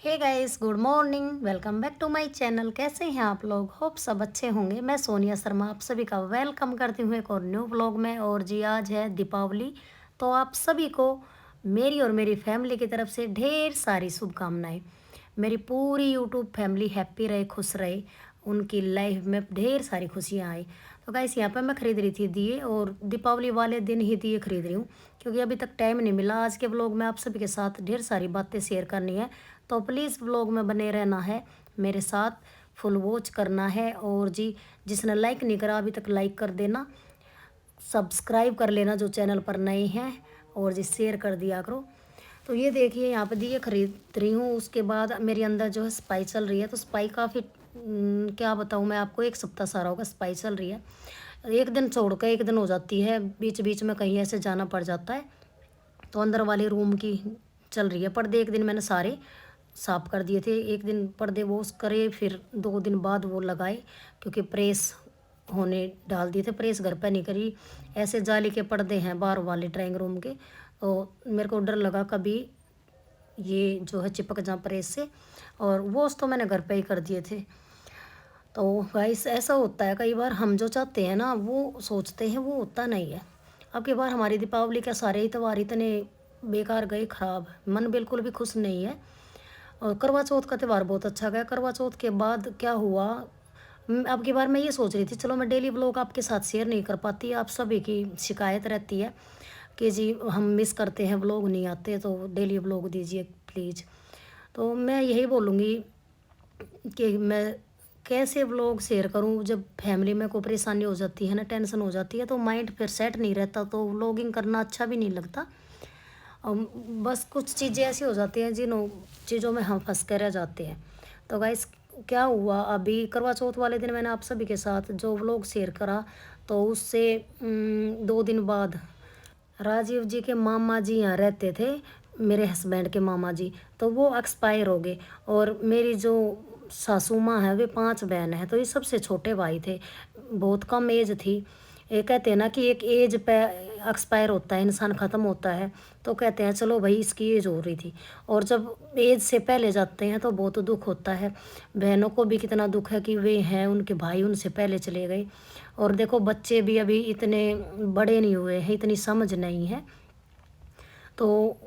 Hey guys, good morning. Welcome back to my channel. कैसे हैं आप लोग? होप सब अच्छे होंगे। मैं सोनिया शर्मा आप सभी का वेलकम करती हूँ एक और न्यू ब्लॉग में। और जी आज है दीपावली, तो आप सभी को मेरी और मेरी फैमिली की तरफ से ढेर सारी शुभकामनाएं। मेरी पूरी यूट्यूब फैमिली हैप्पी रहे, खुश रहे, उनकी लाइफ में ढेर सारी खुशियाँ आई। तो गाइस यहाँ पे मैं ख़रीद रही थी दिए, और दीपावली वाले दिन ही दिए खरीद रही हूँ क्योंकि अभी तक टाइम नहीं मिला। आज के ब्लॉग में आप सभी के साथ ढेर सारी बातें शेयर करनी है, तो प्लीज़ व्लॉग में बने रहना है मेरे साथ, फुल वॉच करना है। और जी जिसने लाइक नहीं करा अभी तक लाइक कर देना, सब्सक्राइब कर लेना जो चैनल पर नए हैं, और जी शेयर कर दिया करो। तो ये देखिए यहाँ पे दिए खरीद रही हूँ। उसके बाद मेरे अंदर जो है स्पाई चल रही है, तो स्पाई काफ़ी क्या बताऊँ मैं आपको, एक सप्ताह सारा होगा स्पाई चल रही है। एक दिन छोड़ कर एक दिन हो जाती है, बीच बीच में कहीं ऐसे जाना पड़ जाता है। तो अंदर वाले रूम की चल रही है। पर्दे एक दिन मैंने सारे साफ कर दिए थे, एक दिन पर्दे वॉश करे, फिर 2 दिन बाद वो लगाए क्योंकि प्रेस होने डाल दिए थे। प्रेस घर पे नहीं करी, ऐसे जाली के पर्दे हैं बाहर वाले ड्राइंग रूम के, तो मेरे को डर लगा कभी ये जो है चिपक जाए प्रेस से। और वॉश तो मैंने घर पे ही कर दिए थे। तो गाइस ऐसा होता है कई बार, हम जो चाहते हैं ना वो सोचते हैं, वो होता नहीं है। अब की बार हमारी दीपावली के सारे ही त्यौहार इतने बेकार गए, खराब, मन बिल्कुल भी खुश नहीं है। और करवा चौथ का त्यौहार बहुत अच्छा गया। करवा चौथ के बाद क्या हुआ, अब की बार मैं ये सोच रही थी चलो मैं डेली व्लॉग आपके साथ शेयर नहीं कर पाती। आप सभी की शिकायत रहती है कि जी हम मिस करते हैं, व्लॉग नहीं आते, तो डेली व्लॉग दीजिए प्लीज़। तो मैं यही बोलूँगी कि मैं कैसे व्लॉग शेयर करूं जब फैमिली में कोई परेशानी हो जाती है ना, टेंशन हो जाती है, तो माइंड फिर सेट नहीं रहता, तो व्लॉगिंग करना अच्छा भी नहीं लगता। और बस कुछ चीज़ें ऐसी हो जाती हैं जिन चीज़ों में हम फंस कर रह जाते हैं। तो गाइस क्या हुआ, अभी करवा चौथ वाले दिन मैंने आप सभी के साथ जो व्लॉग शेयर करा, तो उससे 2 दिन बाद राजीव जी के मामा जी यहाँ रहते थे, मेरे हस्बैंड के मामा जी, तो वो एक्सपायर हो गए। और मेरी जो सासू माँ है वे 5 बहन हैं, तो ये सबसे छोटे भाई थे, बहुत कम एज थी। ये कहते हैं ना कि एक एज पे एक्सपायर होता है इंसान, ख़त्म होता है, तो कहते हैं चलो भाई इसकी एज हो रही थी। और जब एज से पहले जाते हैं तो बहुत दुख होता है। बहनों को भी कितना दुख है कि वे हैं, उनके भाई उनसे पहले चले गए। और देखो बच्चे भी अभी इतने बड़े नहीं हुए हैं, इतनी समझ नहीं है, तो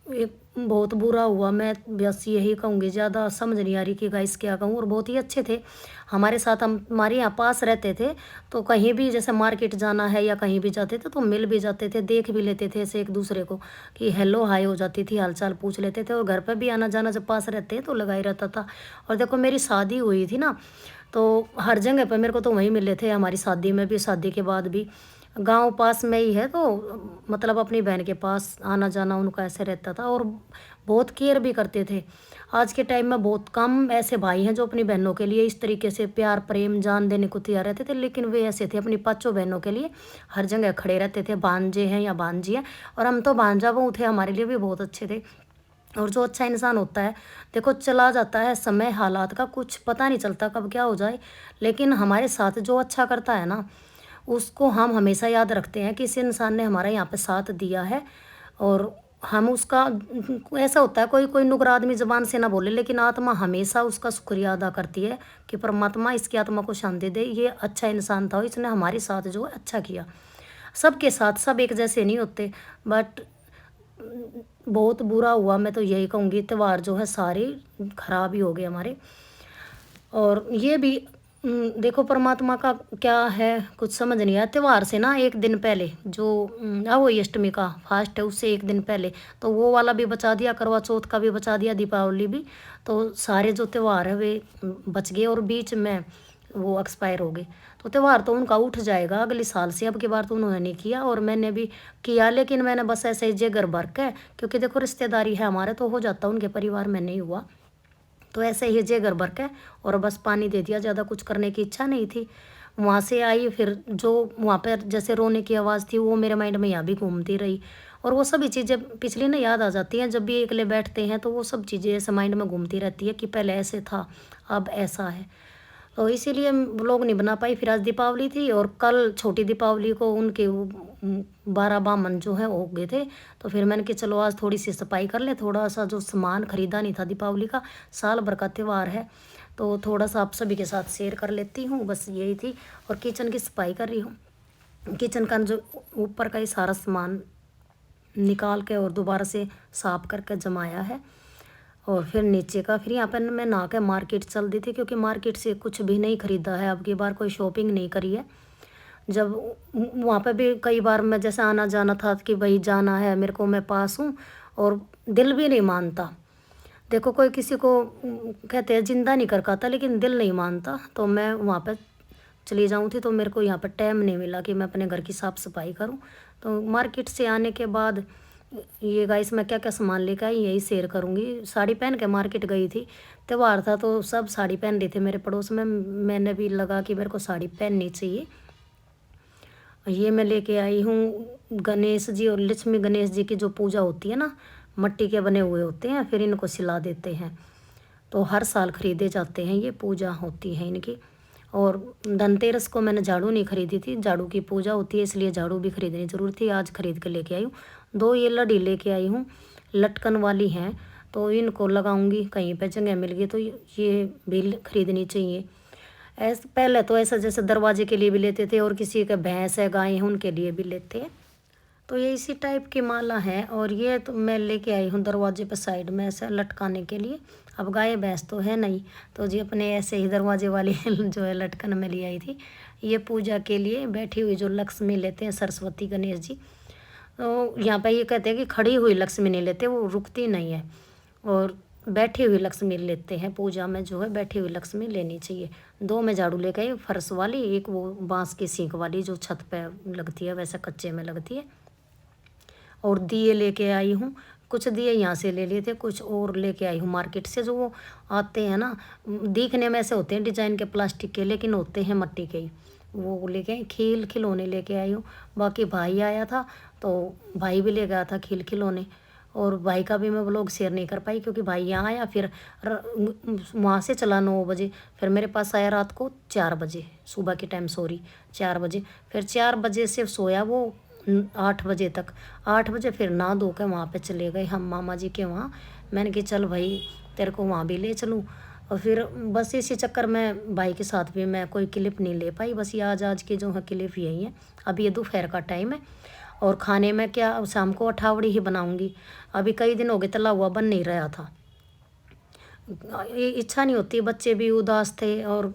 ये बहुत बुरा हुआ। मैं बस यही कहूँगी, ज़्यादा समझ नहीं आ रही कि गाइस क्या कहूँ। और बहुत ही अच्छे थे हमारे साथ, हम हमारे यहाँ पास रहते थे, तो कहीं भी जैसे मार्केट जाना है या कहीं भी जाते थे तो मिल भी जाते थे, देख भी लेते थे ऐसे एक दूसरे को, कि हेलो हाय हो जाती थी, हालचाल पूछ लेते थे। और घर पर भी आना जाना जब पास रहते हैं तो लगा ही रहता था। और देखो मेरी शादी हुई थी ना, तो हर जगह पर मेरे को तो वहीं मिले थे, हमारी शादी में भी, शादी के बाद भी। गांव पास में ही है, तो मतलब अपनी बहन के पास आना जाना उनका ऐसे रहता था, और बहुत केयर भी करते थे। आज के टाइम में बहुत कम ऐसे भाई हैं जो अपनी बहनों के लिए इस तरीके से प्यार प्रेम जान देने को तैयार रहते थे, लेकिन वे ऐसे थे अपनी 5 बहनों के लिए हर जगह खड़े रहते थे। भांजे हैं या भांजी हैं, और हम तो भांजा बहू थे, हमारे लिए भी बहुत अच्छे थे। और जो अच्छा इंसान होता है, देखो चला जाता है समय, हालात का कुछ पता नहीं चलता कब क्या हो जाए, लेकिन हमारे साथ जो अच्छा करता है ना, उसको हम हमेशा याद रखते हैं कि इस इंसान ने हमारा यहाँ पे साथ दिया है। और हम उसका, ऐसा होता है कोई कोई नुग्गर आदमी ज़बान से ना बोले, लेकिन आत्मा हमेशा उसका शुक्रिया अदा करती है कि परमात्मा इसकी आत्मा को शांति दे, ये अच्छा इंसान था, इसने हमारे साथ जो है अच्छा किया। सबके साथ सब एक जैसे नहीं होते, बट बहुत बुरा हुआ। मैं तो यही कहूँगी त्यौहार जो है सारे खराब ही हो गए हमारे। और ये भी देखो परमात्मा का क्या है, कुछ समझ नहीं आया। त्यौहार से ना एक दिन पहले जो अहोई अष्टमी का फास्ट है, उससे एक दिन पहले तो वो वाला भी बचा दिया, करवा चौथ का भी बचा दिया, दीपावली भी। तो सारे जो त्यौहार है वे बच गए, और बीच में वो एक्सपायर हो गए। तो त्यौहार तो उनका उठ जाएगा अगले साल से। अब की बार तो उन्होंने नहीं किया, और मैंने भी किया, लेकिन मैंने बस ऐसे ही जेगर भर के, क्योंकि देखो रिश्तेदारी है हमारे, तो हो जाता, उनके परिवार में नहीं हुआ, तो ऐसे ही जेगर भर के और बस पानी दे दिया। ज़्यादा कुछ करने की इच्छा नहीं थी। वहाँ से आई, फिर जो वहाँ पर जैसे रोने की आवाज़ थी वो मेरे माइंड में यहाँ भी घूमती रही। और वो सभी चीज़ें पिछली ना याद आ जाती हैं, जब भी अकेले बैठते हैं तो वो सब चीज़ें ऐसे माइंड में घूमती रहती है कि पहले ऐसे था, अब ऐसा है। तो इसीलिए व्लॉग नहीं बना पाई। फिर आज दीपावली थी और कल छोटी दीपावली को उनके 12 बामन जो है हो गए थे। तो फिर मैंने कि चलो आज थोड़ी सी सफाई कर ले, थोड़ा सा जो सामान खरीदा नहीं था दीपावली का, साल भर का त्यौहार है तो थोड़ा सा आप सभी के साथ शेयर कर लेती हूँ, बस यही थी। और किचन की सफाई कर रही हूँ। किचन का जो ऊपर का ही सारा सामान निकाल के और दोबारा से साफ करके जमाया है। और फिर नीचे का फिर यहाँ पर मैं नहा के मार्केट चल दी थी, क्योंकि मार्केट से कुछ भी नहीं ख़रीदा है, अब की बार कोई शॉपिंग नहीं करी है। जब वहाँ पे भी कई बार मैं जैसे आना जाना था कि भाई जाना है मेरे को, मैं पास हूँ और दिल भी नहीं मानता। देखो कोई किसी को कहते हैं जिंदा नहीं कर पाता, लेकिन दिल नहीं मानता। तो मैं वहाँ पे चली जाऊँ थी तो मेरे को यहाँ पर टाइम नहीं मिला कि मैं अपने घर की साफ़ सफाई करूँ। तो मार्केट से आने के बाद ये गाइस मैं क्या क्या सामान लेकर आई यही शेयर करूँगी। साड़ी पहन के मार्केट गई थी, त्यौहार था तो सब साड़ी पहन रहे थे मेरे पड़ोस में, मैंने भी लगा कि मेरे को साड़ी पहननी चाहिए। ये मैं लेके आई हूँ गणेश जी और लक्ष्मी गणेश जी की जो पूजा होती है ना, मिट्टी के बने हुए होते हैं, फिर इनको सिला देते हैं। तो हर साल खरीदे जाते हैं, ये पूजा होती है इनकी। और धनतेरस को मैंने झाड़ू नहीं खरीदी थी, झाड़ू की पूजा होती है इसलिए झाड़ू भी खरीदनी जरूर थी, आज खरीद के लेके आई हूँ। 2 ये लड़ी लेके आई हूँ, लटकन वाली हैं, तो इनको लगाऊंगी, कहीं पे जगह मिल गई तो ये भी खरीदनी चाहिए। ऐसे पहले तो ऐसा जैसे दरवाजे के लिए भी लेते थे और किसी के भैंस है गाय है उनके लिए भी लेते हैं। तो ये इसी टाइप की माला है और ये तो मैं लेके आई हूँ दरवाजे पर साइड में ऐसे लटकाने के लिए। अब गाय भैंस तो है नहीं, तो जी अपने ऐसे ही दरवाजे वाली जो है लटकन में ले आई थी। ये पूजा के लिए बैठी हुई जो लक्ष्मी लेते हैं, सरस्वती गणेश जी, तो यहाँ पे ये कहते हैं कि खड़ी हुई लक्ष्मी नहीं लेते, वो रुकती नहीं है, और बैठी हुई लक्ष्मी लेते हैं। पूजा में जो है बैठी हुई लक्ष्मी लेनी चाहिए। 2 में झाड़ू लेके आई, फर्श वाली, एक वो बांस की सीख वाली जो छत पे लगती है, वैसे कच्चे में लगती है। और दिए लेके आई हूँ, कुछ दिए यहाँ से ले लिए थे, कुछ और लेके आई हूँ मार्केट से, जो वो आते हैं ना, दिखने में ऐसे होते हैं डिजाइन के प्लास्टिक के, लेकिन होते हैं मिट्टी के ही, वो लेके आई। खील खिलौने लेके आई हूँ। बाकी भाई आया था तो भाई भी ले गया था खील खिलौने, और भाई का भी मैं व्लॉग शेयर नहीं कर पाई क्योंकि भाई यहाँ आया, फिर वहाँ से चला 9 बजे, फिर मेरे पास आया रात को 4 बजे, सुबह के टाइम, सॉरी 4 बजे। फिर 4 बजे से सोया वो 8 बजे तक। 8 बजे फिर नहा धो के वहाँ पे चले गए हम मामा जी के वहाँ। मैंने कि चल भाई तेरे को वहाँ भी ले चलूँ। और फिर बस इसी चक्कर में भाई के साथ भी मैं कोई क्लिप नहीं ले पाई, बस ये आज की जो है क्लिप यही है। अभी ये दोपहर का टाइम है और खाने में क्या शाम को अठावड़ी ही बनाऊंगी। अभी कई दिन हो गए तला हुआ बन नहीं रहा था, ये इच्छा नहीं होती, बच्चे भी उदास थे। और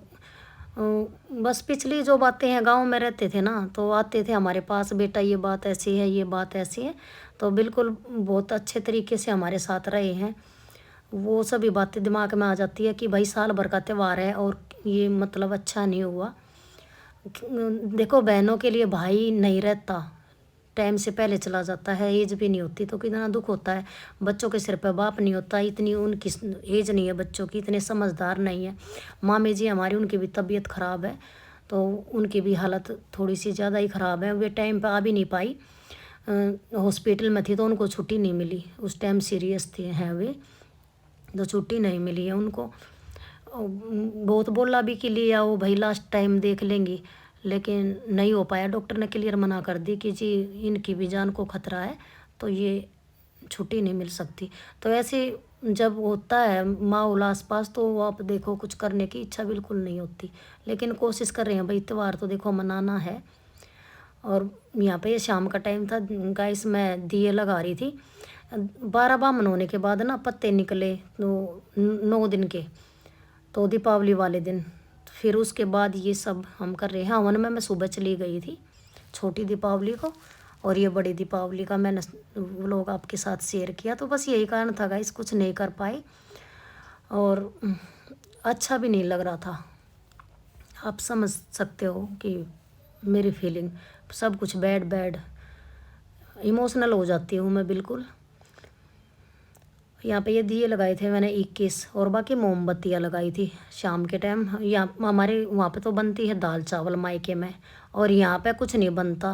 बस पिछली जो बातें हैं, गांव में रहते थे ना तो आते थे हमारे पास, बेटा ये बात ऐसी है, ये बात ऐसी है, तो बिल्कुल बहुत अच्छे तरीके से हमारे साथ रहे हैं। वो सभी बातें दिमाग में आ जाती है कि भाई साल भर का त्यौहार है और ये मतलब अच्छा नहीं हुआ। देखो बहनों के लिए भाई नहीं रहता, टाइम से पहले चला जाता है, एज भी नहीं होती तो कितना दुख होता है। बच्चों के सिर पर बाप नहीं होता, इतनी उनकी एज नहीं है बच्चों की, इतने समझदार नहीं है। मामी जी हमारी, उनकी भी तबीयत ख़राब है, तो उनकी भी हालत थोड़ी सी ज़्यादा ही ख़राब है। वे टाइम पर आ भी नहीं पाई, हॉस्पिटल में थी तो उनको छुट्टी नहीं मिली, उस टाइम सीरियस थे हैं वे, तो छुट्टी नहीं मिली है उनको। बहुत बोला भी कि ले आओ भाई लास्ट टाइम देख लेंगी, लेकिन नहीं हो पाया। डॉक्टर ने क्लियर मना कर दी कि जी इनकी भी जान को खतरा है, तो ये छुट्टी नहीं मिल सकती। तो ऐसे जब होता है माहौल आसपास तो आप देखो कुछ करने की इच्छा बिल्कुल नहीं होती, लेकिन कोशिश कर रहे हैं भाई, त्यौहार तो देखो मनाना है। और यहाँ पे ये शाम का टाइम था गाइस, मैं दिए लगा रही थी। 12 बामन होने के बाद ना पत्ते निकले, तो 9 दिन के, तो दीपावली वाले दिन फिर उसके बाद ये सब हम कर रहे हैं। हवन में मैं सुबह चली गई थी छोटी दीपावली को, और ये बड़ी दीपावली का मैंने व्लॉग आपके साथ शेयर किया। तो बस यही कारण था गाइस, कुछ नहीं कर पाए और अच्छा भी नहीं लग रहा था। आप समझ सकते हो कि मेरी फीलिंग, सब कुछ बैड बैड, इमोशनल हो जाती हूँ मैं बिल्कुल। यहाँ पे ये दिए लगाए थे मैंने 21, और बाकी मोमबत्तियाँ लगाई थी शाम के टाइम। यहाँ हमारे वहाँ पे तो बनती है दाल चावल मायके में, और यहाँ पे कुछ नहीं बनता।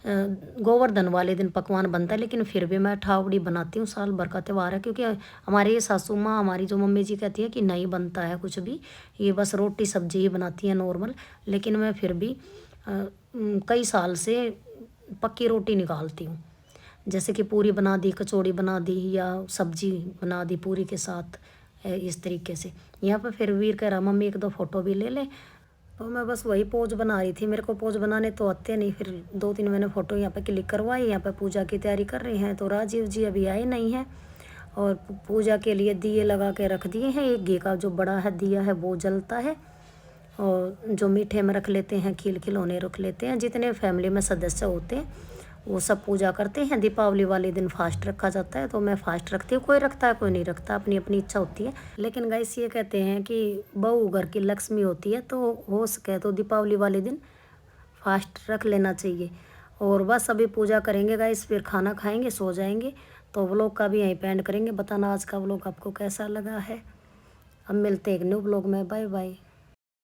गोवर्धन वाले दिन पकवान बनता है, लेकिन फिर भी मैं ठावड़ी बनाती हूँ। साल भर का त्यौहार है, क्योंकि हमारी ये सासू माँ, हमारी जो मम्मी जी कहती है कि नहीं बनता है कुछ भी, ये बस रोटी सब्जी ही बनाती है नॉर्मल। लेकिन मैं फिर भी कई साल से पक्की रोटी निकालती हूँ। जैसे कि पूरी बना दी, कचौड़ी बना दी, या सब्जी बना दी पूरी के साथ, इस तरीके से। यहाँ पर फिर वीर कह रहा मम्मी एक दो फ़ोटो भी ले ले, तो मैं बस वही पोज बना रही थी। मेरे को पोज बनाने तो आते नहीं, फिर 2-3 मैंने फ़ोटो यहाँ पे क्लिक करवाई। यहाँ पे पूजा की तैयारी कर रहे हैं, तो राजीव जी अभी आए नहीं हैं, और पूजा के लिए दिए लगा के रख दिए हैं। एक घी का जो बड़ा है दिया है वो जलता है, और जो मीठे में रख लेते हैं, खिल खिलौने रख लेते हैं। जितने फैमिली में सदस्य होते हैं वो सब पूजा करते हैं। दीपावली वाले दिन फास्ट रखा जाता है, तो मैं फास्ट रखती हूँ। कोई रखता है कोई नहीं रखता, अपनी अपनी इच्छा होती है। लेकिन गाइस ये कहते हैं कि बहू घर की लक्ष्मी होती है, तो हो सके तो दीपावली वाले दिन फास्ट रख लेना चाहिए। और बस अभी पूजा करेंगे गाइस, फिर खाना खाएंगे, सो जाएंगे। तो व्लॉग का भी यहीं पे एंड करेंगे। बताना आज का व्लॉग आपको कैसा लगा है। अब मिलते हैं एक न्यू व्लॉग में। Bye bye.